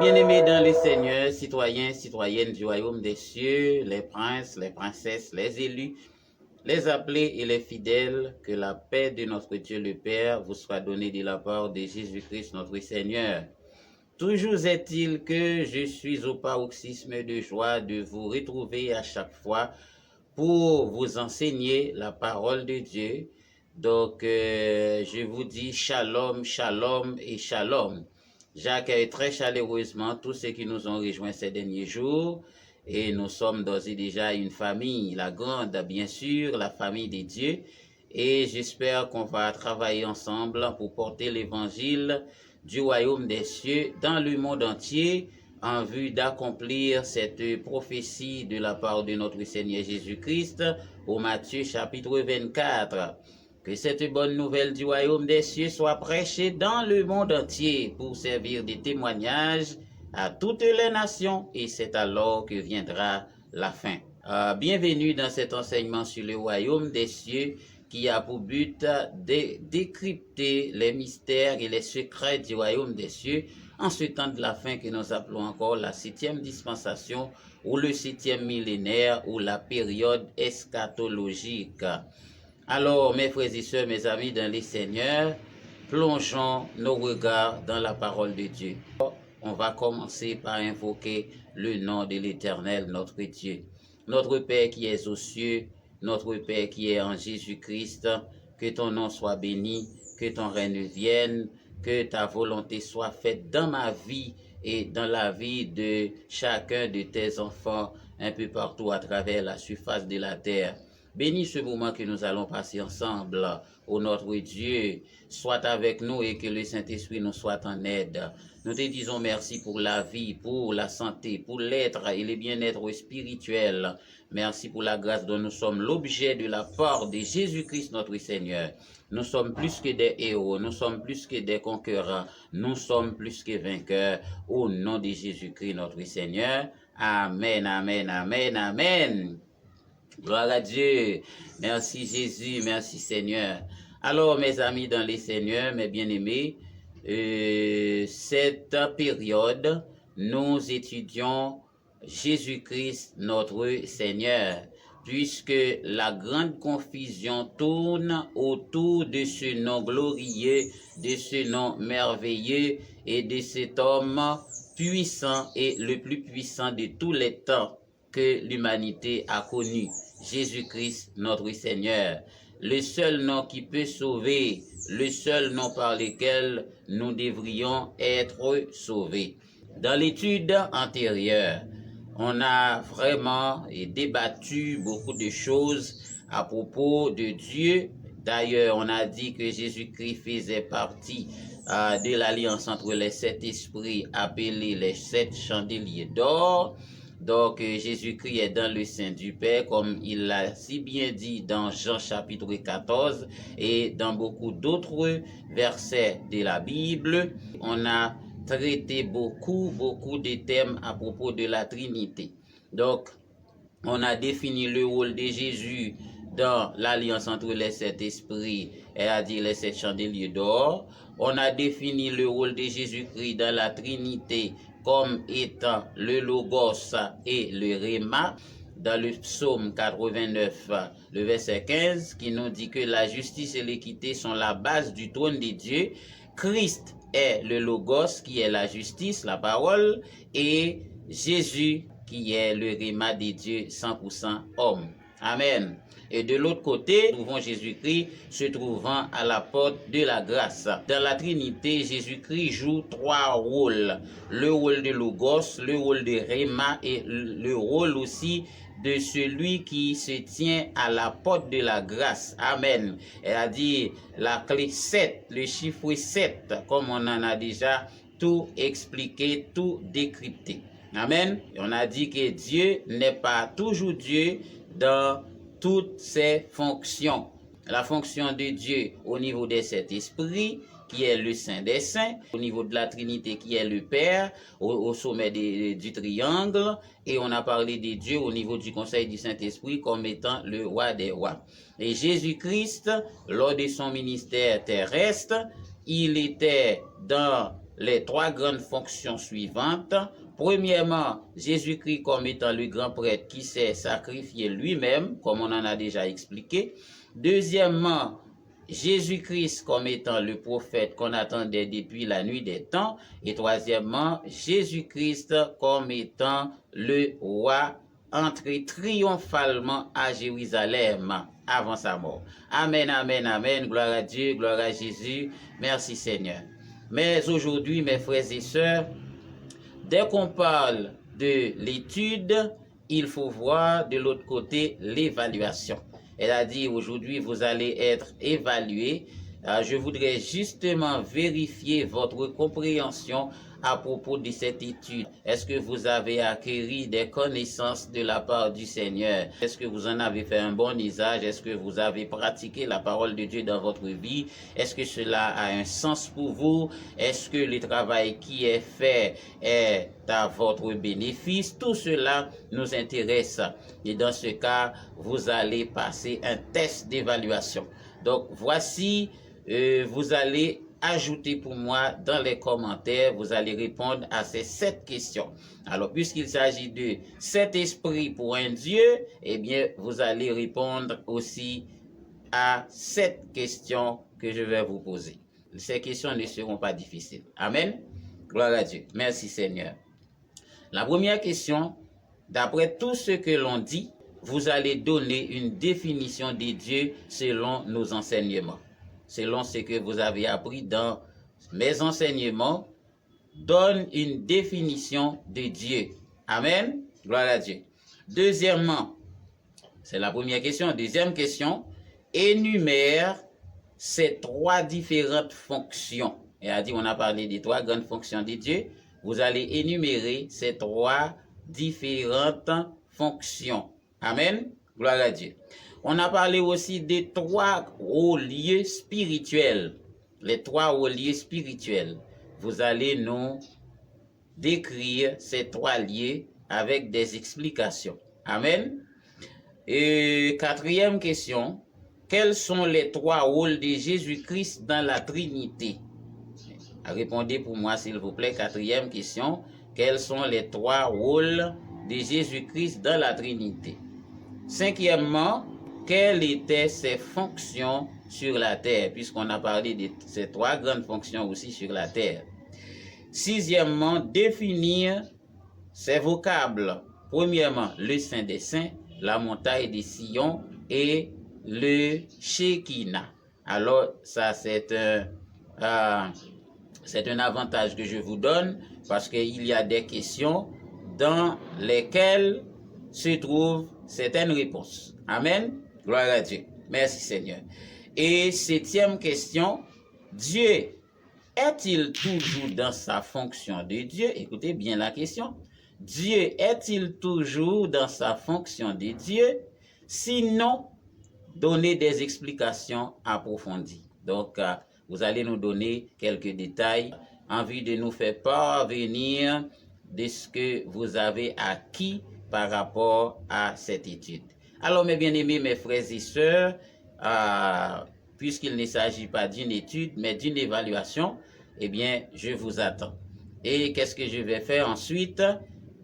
bien-aimés dans le Seigneur, citoyens, citoyennes du royaume des cieux, les princes, les princesses, les élus, les appelés et les fidèles, que la paix de notre Dieu le Père vous soit donnée de la part de Jésus-Christ notre Seigneur. Toujours est-il que je suis au paroxysme de joie de vous retrouver à chaque fois pour vous enseigner la parole de Dieu. Donc, je vous dis shalom, shalom et shalom. J'accueille très chaleureusement tous ceux qui nous ont rejoints ces derniers jours et nous sommes d'ores et déjà une famille, la grande bien sûr, la famille des dieux, et j'espère qu'on va travailler ensemble pour porter l'évangile du royaume des cieux dans le monde entier en vue d'accomplir cette prophétie de la part de notre Seigneur Jésus-Christ au Matthieu chapitre 24. Que cette bonne nouvelle du royaume des cieux soit prêchée dans le monde entier pour servir de témoignage à toutes les nations, et c'est alors que viendra la fin. Bienvenue dans cet enseignement sur le royaume des cieux qui a pour but de décrypter les mystères et les secrets du royaume des cieux en ce temps de la fin que nous appelons encore la 7e dispensation ou le 7e millénaire ou la période eschatologique. Alors, mes frères et sœurs, mes amis dans les Seigneurs, plongeons nos regards dans la parole de Dieu. On va commencer par invoquer le nom de l'Éternel, notre Dieu. Notre Père qui es aux cieux, notre Père qui est en Jésus-Christ, que ton nom soit béni, que ton règne vienne, que ta volonté soit faite dans ma vie et dans la vie de chacun de tes enfants, un peu partout à travers la surface de la terre. Bénis ce moment que nous allons passer ensemble. Ô notre Dieu, sois avec nous et que le Saint-Esprit nous soit en aide. Nous te disons merci pour la vie, pour la santé, pour l'être et le bien-être spirituel. Merci pour la grâce dont nous sommes l'objet de la part de Jésus-Christ notre Seigneur. Nous sommes plus que des héros, nous sommes plus que des conquérants, nous sommes plus que vainqueurs. Au nom de Jésus-Christ notre Seigneur. Amen, amen, amen, amen. Gloire à Dieu. Merci Jésus, merci Seigneur. Alors mes amis dans les Seigneurs, mes bien-aimés, cette période, nous étudions Jésus-Christ notre Seigneur, puisque la grande confusion tourne autour de ce nom glorieux, de ce nom merveilleux et de cet homme puissant et le plus puissant de tous les temps que l'humanité a connu, Jésus-Christ notre Seigneur, le seul nom qui peut sauver, le seul nom par lequel nous devrions être sauvés. Dans l'étude antérieure, on a vraiment débattu beaucoup de choses à propos de Dieu. D'ailleurs, on a dit que Jésus-Christ faisait partie de l'alliance entre les 7 esprits appelés les 7 chandeliers d'or. Donc, Jésus-Christ est dans le sein du Père, comme il l'a si bien dit dans Jean chapitre 14 et dans beaucoup d'autres versets de la Bible. On a traité beaucoup de thèmes à propos de la Trinité. Donc, on a défini le rôle de Jésus dans l'alliance entre les 7 esprits, c'est-à-dire les 7 chandeliers d'or. On a défini le rôle de Jésus-Christ dans la Trinité comme étant le Logos et le Réma, dans le psaume 89, le verset 15, qui nous dit que la justice et l'équité sont la base du trône de Dieu. Christ est le Logos, qui est la justice, la parole, et Jésus, qui est le Réma de Dieu, 100% homme. Amen. Et de l'autre côté, nous trouvons Jésus-Christ se trouvant à la porte de la grâce. Dans la Trinité, Jésus-Christ joue 3 rôles. Le rôle de Logos, le rôle de Réma et le rôle aussi de celui qui se tient à la porte de la grâce. Amen. Elle a dit la clé 7, le chiffre 7, comme on en a déjà tout expliqué, tout décrypté. Amen. Et on a dit que Dieu n'est pas toujours Dieu dans toutes ses fonctions. La fonction de Dieu au niveau des 7 esprits, qui est le Saint des Saints, au niveau de la Trinité, qui est le Père, au sommet du triangle, et on a parlé de Dieu au niveau du Conseil du Saint-Esprit comme étant le roi des rois. Et Jésus-Christ, lors de son ministère terrestre, il était dans les trois grandes fonctions suivantes. Premièrement, Jésus-Christ comme étant le grand prêtre qui s'est sacrifié lui-même, comme on en a déjà expliqué. Deuxièmement, Jésus-Christ comme étant le prophète qu'on attendait depuis la nuit des temps. Et troisièmement, Jésus-Christ comme étant le roi entré triomphalement à Jérusalem avant sa mort. Amen, amen, amen. Gloire à Dieu, gloire à Jésus. Merci Seigneur. Mais aujourd'hui, mes frères et sœurs, dès qu'on parle de l'étude, il faut voir de l'autre côté l'évaluation. Elle a dit aujourd'hui, vous allez être évalué. Je voudrais justement vérifier votre compréhension à propos de cette étude. Est-ce que vous avez acquis des connaissances de la part du Seigneur? Est-ce que vous en avez fait un bon usage? Est-ce que vous avez pratiqué la parole de Dieu dans votre vie? Est-ce que cela a un sens pour vous? Est-ce que le travail qui est fait est à votre bénéfice? Tout cela nous intéresse. Et dans ce cas, vous allez passer un test d'évaluation. Donc, voici, vous allez ajouter pour moi dans les commentaires, vous allez répondre à ces 7 questions. Alors, puisqu'il s'agit de 7 esprits pour un Dieu, eh bien, vous allez répondre aussi à 7 questions que je vais vous poser. Ces questions ne seront pas difficiles. Amen. Gloire à Dieu. Merci Seigneur. La première question, d'après tout ce que l'on dit, vous allez donner une définition de Dieu selon nos enseignements. Selon ce que vous avez appris dans mes enseignements, donne une définition de Dieu. Amen. Gloire à Dieu. Deuxièmement, c'est la première question. Deuxième question, énumère ces 3 différentes fonctions. Et a dit, on a parlé des 3 grandes fonctions de Dieu. Vous allez énumérer ces 3 différentes fonctions. Amen. Gloire à Dieu. On a parlé aussi des 3 hauts lieux spirituels. Les 3 hauts lieux spirituels. Vous allez nous décrire ces 3 lieux avec des explications. Amen. Et 4e question. Quels sont les 3 rôles de Jésus-Christ dans la Trinité? Répondez pour moi s'il vous plaît. 4e question. Quels sont les 3 rôles de Jésus-Christ dans la Trinité? 5e, quelles étaient ses fonctions sur la terre, puisqu'on a parlé de ces 3 grandes fonctions aussi sur la terre. 6e, définir ses vocables. Premièrement, le Saint des Saints, la montagne des Sion et le Shekinah. Alors, ça c'est un avantage que je vous donne parce qu'il y a des questions dans lesquelles se trouvent certaines réponses. Amen. Gloire à Dieu. Merci Seigneur. Et 7e question, Dieu est-il toujours dans sa fonction de Dieu? Écoutez bien la question. Dieu est-il toujours dans sa fonction de Dieu? Sinon, donnez des explications approfondies. Donc, vous allez nous donner quelques détails en vue de nous faire parvenir de ce que vous avez acquis par rapport à cette étude. Alors, mes bien-aimés, mes frères et sœurs, puisqu'il ne s'agit pas d'une étude, mais d'une évaluation, eh bien, je vous attends. Et qu'est-ce que je vais faire ensuite?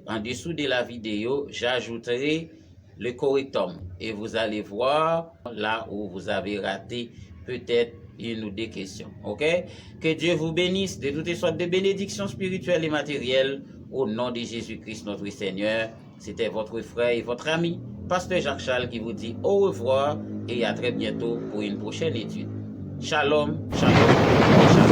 En dessous de la vidéo, j'ajouterai le correctum. Et vous allez voir là où vous avez raté peut-être 1 ou 2 questions. OK? Que Dieu vous bénisse de toutes sortes de bénédictions spirituelles et matérielles au nom de Jésus-Christ notre Seigneur. C'était votre frère et votre ami, Pasteur Jacques Charles, qui vous dit au revoir et à très bientôt pour une prochaine étude. Shalom, shalom et shalom.